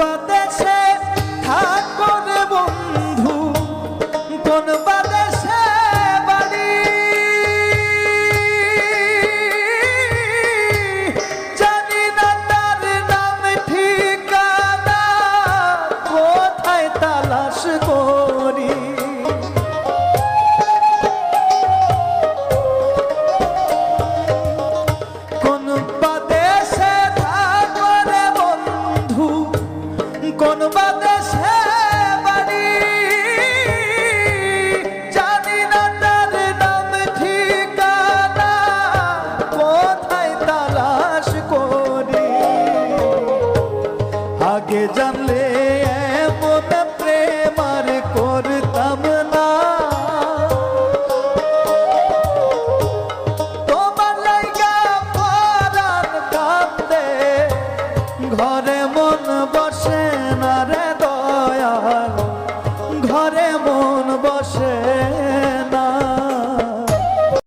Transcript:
বাদেশে থাকো রে বন্ধু, কোন বাদেশে বাড়ি, জানি না তার নাম ঠিকানা, কোথায় তালাশ করি। কোন বাদেশে থাকো রে বন্ধু, কোন বাদেশে বাড়ি, জানি না তার নাম ঠিকানা, কোথায় তালাশ করি। আগে জানলে এমন প্রেম আর করতাম না, তোমার লাইগা পরাণ কান্দে, ঘরে মন বসে না রে দয়াল, ঘরে